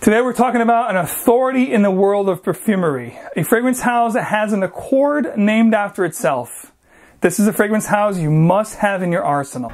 Today we're talking about an authority in the world of perfumery, a fragrance house that has an accord named after itself. This is a fragrance house you must have in your arsenal.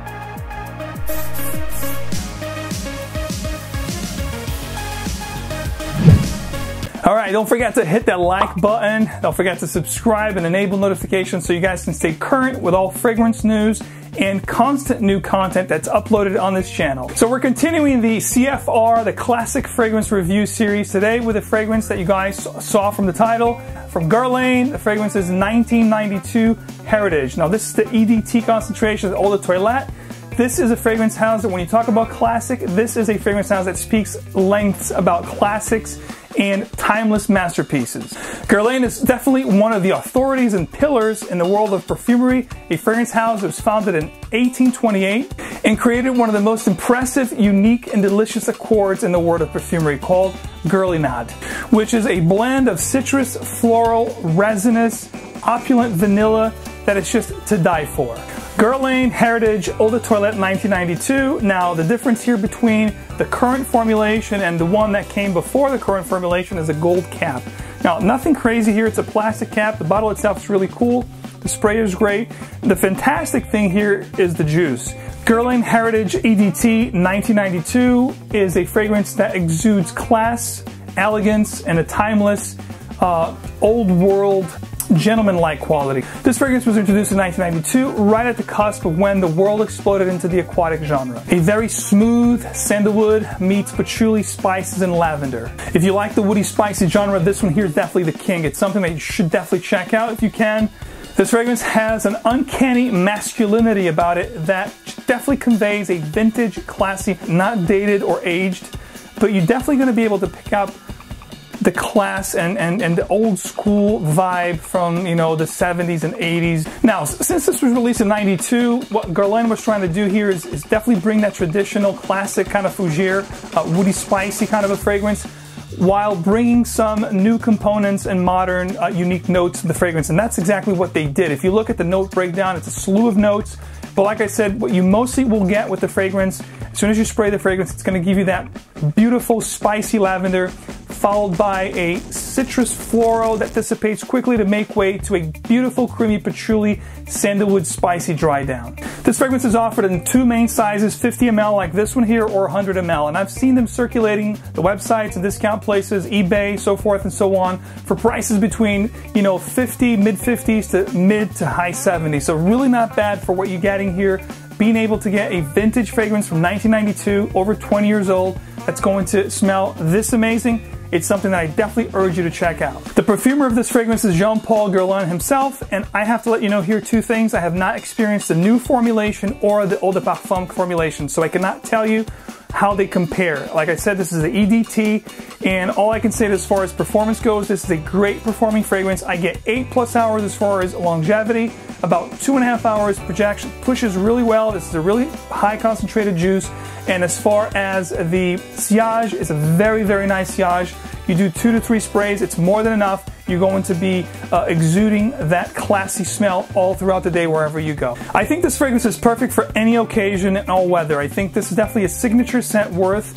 Alright, don't forget to hit that like button, don't forget to subscribe and enable notifications so you guys can stay current with all fragrance news and constant new content that's uploaded on this channel. So we're continuing the CFR, the Classic Fragrance Review series, today with a fragrance that you guys saw from the title. From Guerlain, the fragrance is 1992 Heritage. Now this is the EDT concentration, Eau de Toilette. This is a fragrance house that when you talk about classic, this is a fragrance house that speaks lengths about classics and timeless masterpieces. Guerlain is definitely one of the authorities and pillars in the world of perfumery, a fragrance house that was founded in 1828 and created one of the most impressive, unique, and delicious accords in the world of perfumery called Guerlain, which is a blend of citrus, floral, resinous, opulent vanilla that is just to die for. Guerlain Heritage Eau de Toilette 1992. Now the difference here between the current formulation and the one that came before the current formulation is a gold cap. Now nothing crazy here, it's a plastic cap. The bottle itself is really cool. The spray is great. The fantastic thing here is the juice. Guerlain Heritage EDT 1992 is a fragrance that exudes class, elegance, and a timeless, old world, gentleman-like quality. This fragrance was introduced in 1992, right at the cusp of when the world exploded into the aquatic genre. A very smooth sandalwood meets patchouli, spices, and lavender. If you like the woody, spicy genre, this one here is definitely the king. It's something that you should definitely check out if you can. This fragrance has an uncanny masculinity about it that definitely conveys a vintage, classy, not dated or aged, but you're definitely going to be able to pick up the class and the old school vibe from, you know, the 70s and 80s. Now, since this was released in 92, what Guerlain was trying to do here is definitely bring that traditional classic kind of fougere, woody, spicy kind of a fragrance, while bringing some new components and modern, unique notes to the fragrance. And that's exactly what they did. If you look at the note breakdown, it's a slew of notes. But like I said, what you mostly will get with the fragrance, as soon as you spray the fragrance, it's going to give you that beautiful spicy lavender, followed by a citrus floral that dissipates quickly to make way to a beautiful creamy patchouli sandalwood spicy dry down. This fragrance is offered in two main sizes, 50 ml like this one here or 100 ml, and I've seen them circulating the websites and discount places, eBay, so forth and so on, for prices between, you know, 50, mid-50s to mid to high 70s. So really not bad for what you're getting here. Being able to get a vintage fragrance from 1992, over 20 years old, that's going to smell this amazing. It's something that I definitely urge you to check out. The perfumer of this fragrance is Jean-Paul Guerlain himself, and I have to let you know here two things. I have not experienced the new formulation or the Eau de Parfum formulation, so I cannot tell you how they compare. Like I said, this is the EDT, and all I can say as far as performance goes, this is a great performing fragrance. I get 8+ hours as far as longevity, about 2.5 hours projection, pushes really well. This is a really high concentrated juice, and as far as the sillage, it's a very, very nice sillage. You do 2 to 3 sprays, it's more than enough. You're going to be exuding that classy smell all throughout the day wherever you go. I think this fragrance is perfect for any occasion and all weather. I think this is definitely a signature scent worth.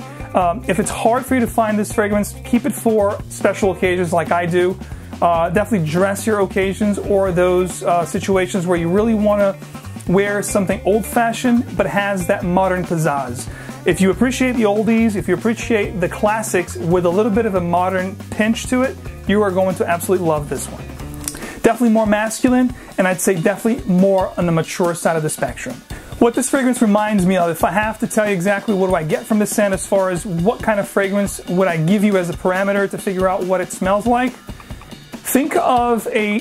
If it's hard for you to find this fragrance, keep it for special occasions like I do. Definitely dress your occasions or those situations where you really want to wear something old-fashioned but has that modern pizzazz. If you appreciate the oldies, if you appreciate the classics with a little bit of a modern pinch to it, you are going to absolutely love this one. Definitely more masculine, and I'd say definitely more on the mature side of the spectrum. What this fragrance reminds me of, if I have to tell you exactly what do I get from this scent as far as what kind of fragrance would I give you as a parameter to figure out what it smells like, think of a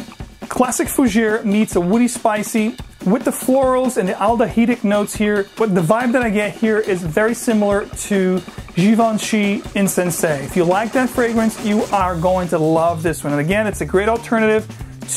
classic fougere meets a woody spicy with the florals and the aldehydic notes here. But the vibe that I get here is very similar to Givenchy Incense. If you like that fragrance, you are going to love this one. And again, it's a great alternative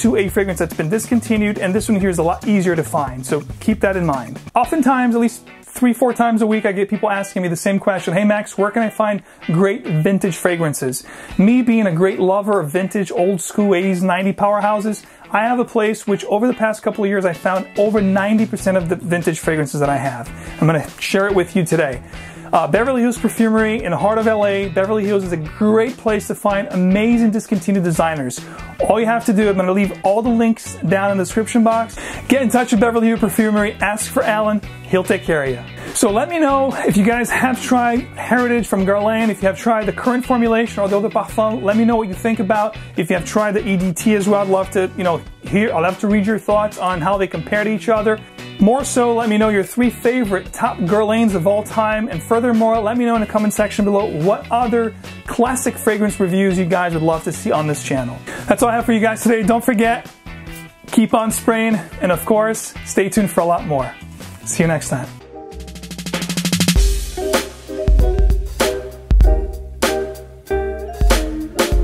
to a fragrance that's been discontinued, and this one here is a lot easier to find, so keep that in mind. Oftentimes, at least 3-4 times a week, I get people asking me the same question: hey Max, where can I find great vintage fragrances? Me being a great lover of vintage, old school 80s, 90s powerhouses, I have a place which over the past couple of years I found over 90% of the vintage fragrances that I have. I'm going to share it with you today. Beverly Hills Perfumery in the heart of LA. Beverly Hills is a great place to find amazing discontinued designers. All you have to do, I'm going to leave all the links down in the description box. Get in touch with Beverly Hills Perfumery, ask for Alan, he'll take care of you. So let me know if you guys have tried Heritage from Guerlain, if you have tried the current formulation or the Eau de Parfum. Let me know what you think about. If you have tried the EDT as well, I'd love to, I'd love to read your thoughts on how they compare to each other. More so, let me know your 3 favorite top Guerlains of all time, and furthermore, let me know in the comment section below what other classic fragrance reviews you guys would love to see on this channel. That's all I have for you guys today. Don't forget, keep on spraying, and of course, stay tuned for a lot more. See you next time.